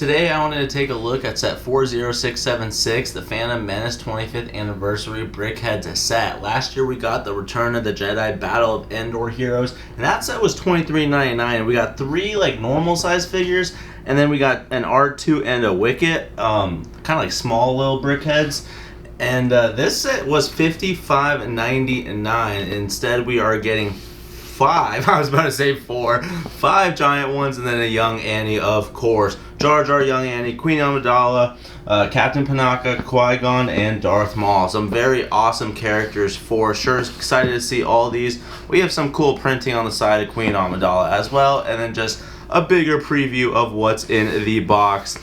Today I wanted to take a look at set 40676, the Phantom Menace 25th Anniversary BrickHeadz set. Last year we got the Return of the Jedi Battle of Endor Heroes, and that set was $23.99, and we got three like normal size figures, and then we got an R2 and a Wicket, kind of like small little BrickHeadz. And this set was $55.99. Instead we are getting five giant ones, and then a young Annie, of course. Jar Jar, young Annie, Queen Amidala, Captain Panaka, Qui-Gon, and Darth Maul. Some very awesome characters for sure. Excited to see all these. We have some cool printing on the side of Queen Amidala as well, and then just a bigger preview of what's in the box.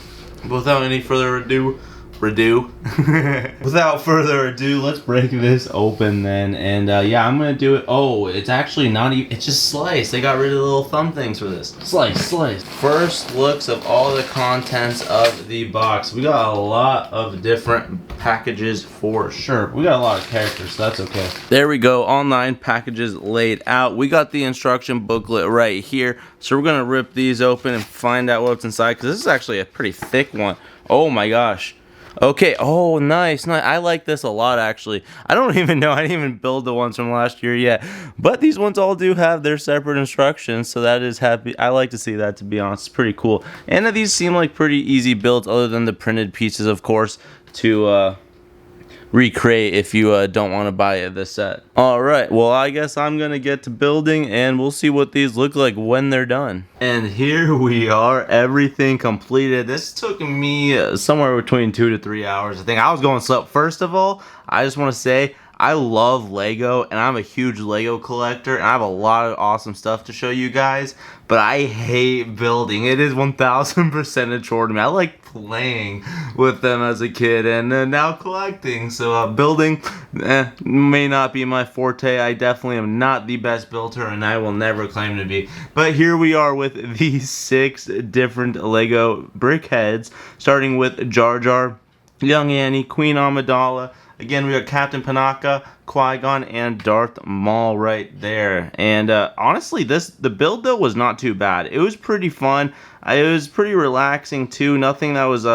Without any further ado, without further ado, let's break this open then. And yeah, I'm gonna do it. Oh, it's actually not even, it's just slice. They got rid of the little thumb things for this. Slice. First looks of all the contents of the box. We got a lot of different packages for sure. We got a lot of characters, so that's okay. There we go, all 9 packages laid out. We got the instruction booklet right here. So we're gonna rip these open and find out what's inside, because this is actually a pretty thick one. Oh my gosh. Okay, oh, nice. I like this a lot, actually. I don't even know, I didn't even build the ones from last year yet, but these ones all do have their separate instructions, so that is happy. I like to see that, to be honest. It's pretty cool. And these seem like pretty easy builds, other than the printed pieces, of course, to recreate if you don't want to buy this set. Alright, well, I guess I'm gonna get to building, and we'll see what these look like when they're done. And here we are, everything completed. This took me somewhere between 2 to 3 hours. I think I was going slow. First of all, I just want to say I love Lego, and I'm a huge Lego collector, and I have a lot of awesome stuff to show you guys, but I hate building. It is 1000% a chore to me. I like playing with them as a kid, and now collecting. So building may not be my forte. I definitely am not the best builder, and I will never claim to be. But here we are with these 6 different Lego BrickHeadz, starting with Jar Jar, young Annie, Queen Amidala. Again, we got Captain Panaka, Qui-Gon, and Darth Maul right there. And honestly, the build though was not too bad. It was pretty fun. It was pretty relaxing too. Nothing that was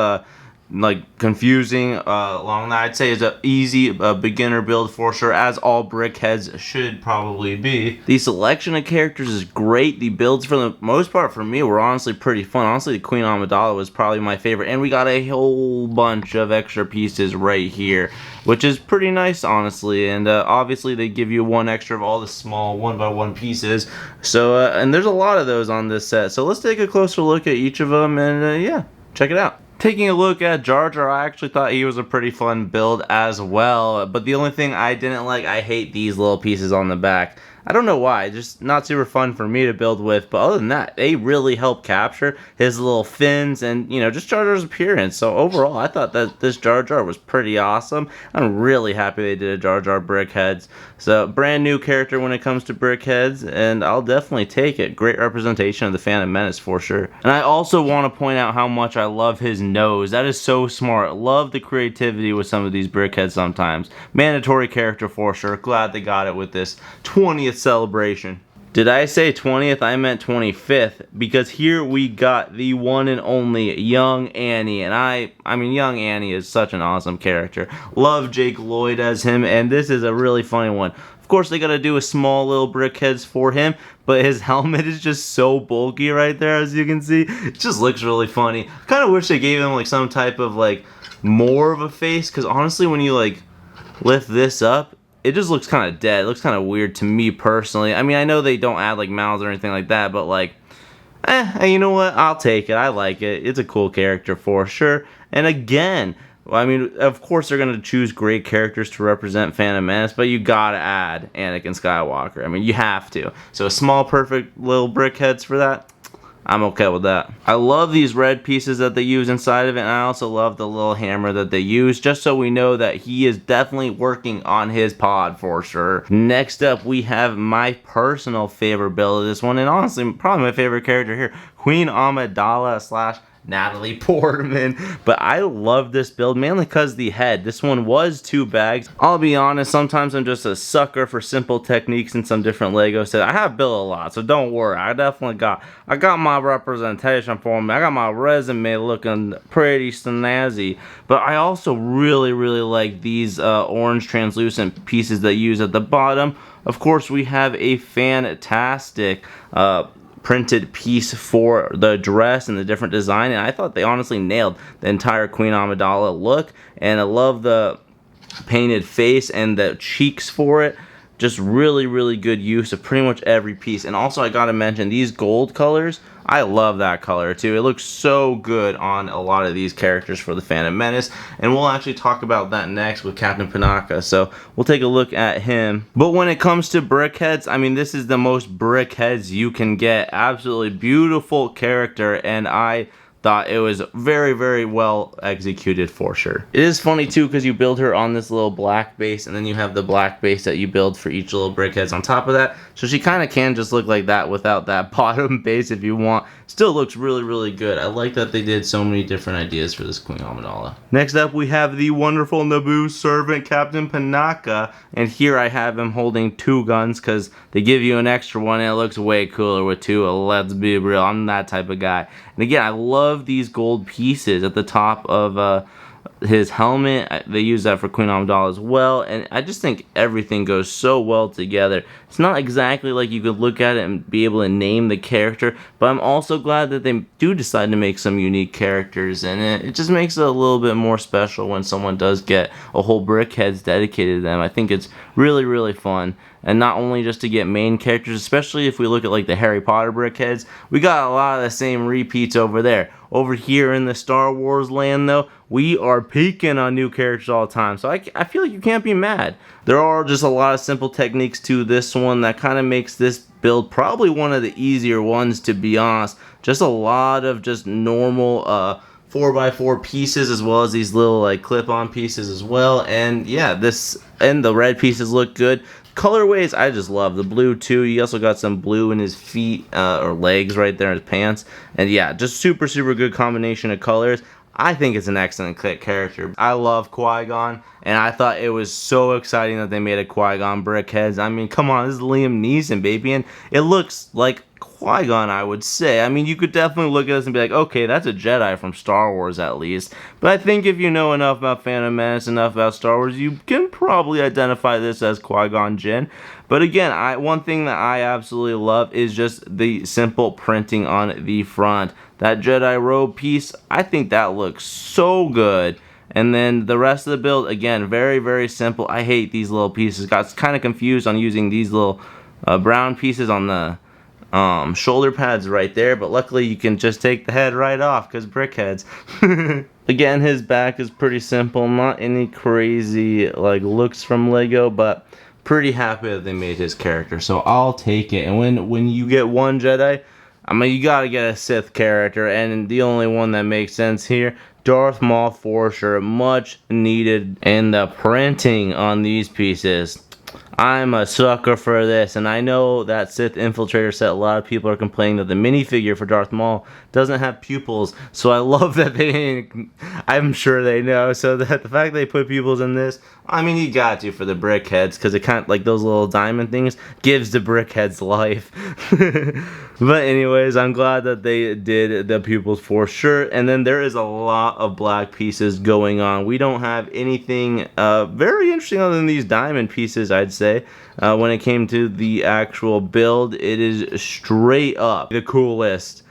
like confusing along that. I'd say is an easy beginner build for sure, as all BrickHeadz should probably be. The selection of characters is great. The builds for the most part for me were honestly pretty fun. Honestly, the Queen Amidala was probably my favorite, and we got a whole bunch of extra pieces right here, which is pretty nice, honestly. And obviously they give you one extra of all the small 1x1 pieces. So and there's a lot of those on this set. So let's take a closer look at each of them, and yeah, check it out. Taking a look at Jar Jar, I actually thought he was a pretty fun build as well. But the only thing I didn't like, I hate these little pieces on the back. I don't know why, just not super fun for me to build with, but other than that, they really help capture his little fins and, you know, just Jar Jar's appearance. So overall, I thought that this Jar Jar was pretty awesome. I'm really happy they did a Jar Jar BrickHeadz. So, brand new character when it comes to BrickHeadz, and I'll definitely take it. Great representation of the Phantom Menace for sure. And I also want to point out how much I love his nose. That is so smart. Love the creativity with some of these BrickHeadz sometimes. Mandatory character for sure. Glad they got it with this 20th celebration. Did I say 20th? I meant 25th, because here we got the one and only young Annie, and I mean young Annie is such an awesome character. Love Jake Lloyd as him, and this is a really funny one. Of course, they gotta do a small little BrickHeadz for him, but his helmet is just so bulky right there, as you can see. It just looks really funny. I kind of wish they gave him like some type of like more of a face, because honestly, when you like lift this up, it just looks kind of dead. It looks kind of weird to me personally. I mean, I know they don't add like mouths or anything like that, but like, you know what? I'll take it. I like it. It's a cool character for sure. And again, I mean, of course they're going to choose great characters to represent Phantom Menace, but you gotta add Anakin Skywalker. I mean, you have to. So a small, perfect little BrickHeadz for that, I'm okay with that. I love these red pieces that they use inside of it, and I also love the little hammer that they use, just so we know that he is definitely working on his pod for sure. Next up, we have my personal favorite build of this one, and honestly, probably my favorite character here, Queen Amidala / Natalie Portman. But I love this build, mainly because the head. This one was 2 bags. I'll be honest, sometimes I'm just a sucker for simple techniques in some different Lego sets. I have built a lot, so don't worry. I got my representation for me. I got my resume looking pretty snazzy. But I also really like these orange translucent pieces that you use at the bottom. Of course, we have a fantastic printed piece for the dress and the different design, and I thought they honestly nailed the entire Queen Amidala look, and I love the painted face and the cheeks for it. Just really good use of pretty much every piece. And also I gotta mention these gold colors. I love that color too. It looks so good on a lot of these characters for the Phantom Menace, and we'll actually talk about that next with Captain Panaka, so we'll take a look at him. But when it comes to BrickHeadz, I mean, this is the most BrickHeadz you can get. Absolutely beautiful character, and I thought it was very well executed for sure. It is funny too because you build her on this little black base, and then you have the black base that you build for each little BrickHeadz on top of that. So she kind of can just look like that without that bottom base if you want. Still looks really good. I like that they did so many different ideas for this Queen Amidala. Next up we have the wonderful Naboo servant Captain Panaka, and here I have him holding 2 guns because they give you an extra one and it looks way cooler with 2. Let's be real, I'm that type of guy. And again, I love these gold pieces at the top of his helmet. They use that for Queen Amidala as well, and I just think everything goes so well together. It's not exactly like you could look at it and be able to name the character, but I'm also glad that they do decide to make some unique characters, and it just makes it a little bit more special when someone does get a whole BrickHeadz dedicated to them. I think it's really fun. And not only just to get main characters, especially if we look at like the Harry Potter BrickHeadz, we got a lot of the same repeats over there. Over here in the Star Wars land though, we are peaking on new characters all the time, so I feel like you can't be mad. There are just a lot of simple techniques to this one that kind of makes this build probably one of the easier ones, to be honest. Just a lot of just normal 4x4 pieces, as well as these little like clip-on pieces as well. And yeah, this and the red pieces look good. Colorways, I just love the blue too. He also got some blue in his feet or legs right there in his pants, and yeah, just super good combination of colors. I think it's an excellent character. I love Qui-Gon, and I thought it was so exciting that they made a Qui-Gon BrickHeadz. I mean, come on, this is Liam Neeson, baby, and it looks like Qui-Gon, I would say. I mean, you could definitely look at this and be like, okay, that's a Jedi from Star Wars at least. But I think if you know enough about Phantom Menace, enough about Star Wars, you can probably identify this as Qui-Gon Jinn. But again, one thing that I absolutely love is just the simple printing on the front. That Jedi robe piece, I think that looks so good. And then the rest of the build, again, very simple. I hate these little pieces. Got kind of confused on using these little brown pieces on the shoulder pads right there, but luckily you can just take the head right off because BrickHeadz. Again, his back is pretty simple, not any crazy like looks from Lego, but pretty happy that they made his character, so I'll take it. And when you get one Jedi, I mean, you gotta get a Sith character, and the only one that makes sense here, Darth Maul for sure. Much needed. And the printing on these pieces, I'm a sucker for this, and I know that Sith Infiltrator set, a lot of people are complaining that the minifigure for Darth Maul doesn't have pupils, so I love that they, I'm sure they know, so that the fact they put pupils in this, I mean, you got to for the BrickHeadz, because it kind of, like those little diamond things, gives the BrickHeadz life. But anyways, I'm glad that they did the pupils for sure. And then there is a lot of black pieces going on. We don't have anything very interesting other than these diamond pieces, I'd say. When it came to the actual build, it is straight up the coolest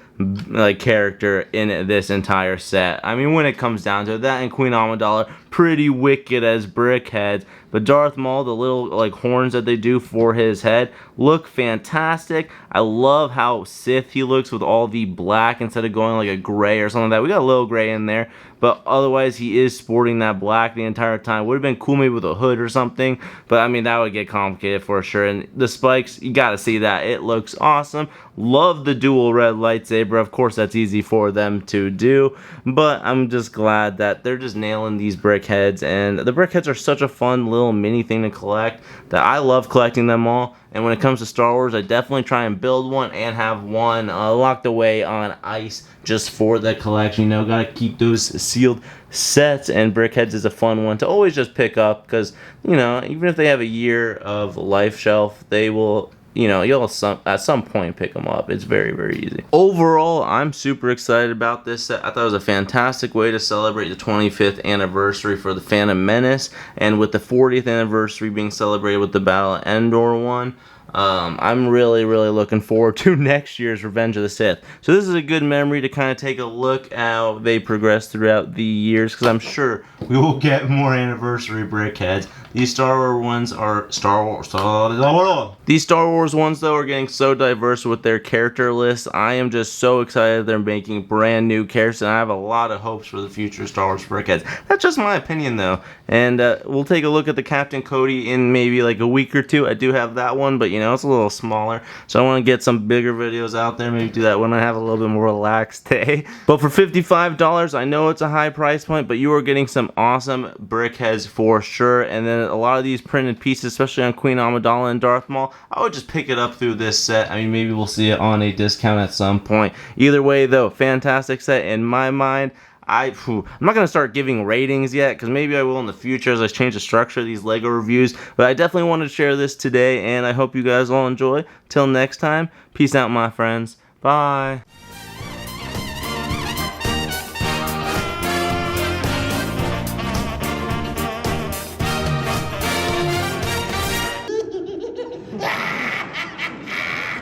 like character in this entire set. I mean, when it comes down to that, and Queen Amidala, pretty wicked as BrickHeadz, but Darth Maul, the little like horns that they do for his head, look fantastic. I love how Sith he looks with all the black instead of going like a gray or something like that. We got a little gray in there, but otherwise he is sporting that black the entire time. Would have been cool maybe with a hood or something, but I mean, that would get complicated for sure. And the spikes, you gotta see that. It looks awesome. Love the dual red lightsaber. Of course, that's easy for them to do, but I'm just glad that they're just nailing these BrickHeadz, and the BrickHeadz are such a fun little mini thing to collect that I love collecting them all. And when it comes to Star Wars, I definitely try and build one and have one locked away on ice just for the collection. You know, gotta keep those sealed sets, and BrickHeadz is a fun one to always just pick up because, you know, even if they have a year of life shelf, they will, you know, you'll at some point pick them up. It's very, very easy. Overall, I'm super excited about this set. I thought it was a fantastic way to celebrate the 25th anniversary for the Phantom Menace, and with the 40th anniversary being celebrated with the Battle of Endor one. I'm really, really looking forward to next year's Revenge of the Sith. So this is a good memory to kind of take a look at how they progress throughout the years, because I'm sure we will get more anniversary BrickHeadz. These Star Wars ones are These Star Wars ones, though, are getting so diverse with their character lists. I am just so excited they're making brand new characters, and I have a lot of hopes for the future Star Wars BrickHeadz. That's just my opinion, though. And we'll take a look at the Captain Cody in maybe like a week or two. I do have that one, but you know, it's a little smaller, so I want to get some bigger videos out there. Maybe do that when I have a little bit more relaxed day. But for $55, I know it's a high price point, but you are getting some awesome BrickHeadz for sure. And then a lot of these printed pieces, especially on Queen Amidala and Darth Maul, I would just pick it up through this set. I mean, maybe we'll see it on a discount at some point. Either way, though, fantastic set in my mind. I'm not going to start giving ratings yet, because maybe I will in the future as I change the structure of these LEGO reviews, but I definitely wanted to share this today, and I hope you guys all enjoy. Till next time, peace out, my friends. Bye.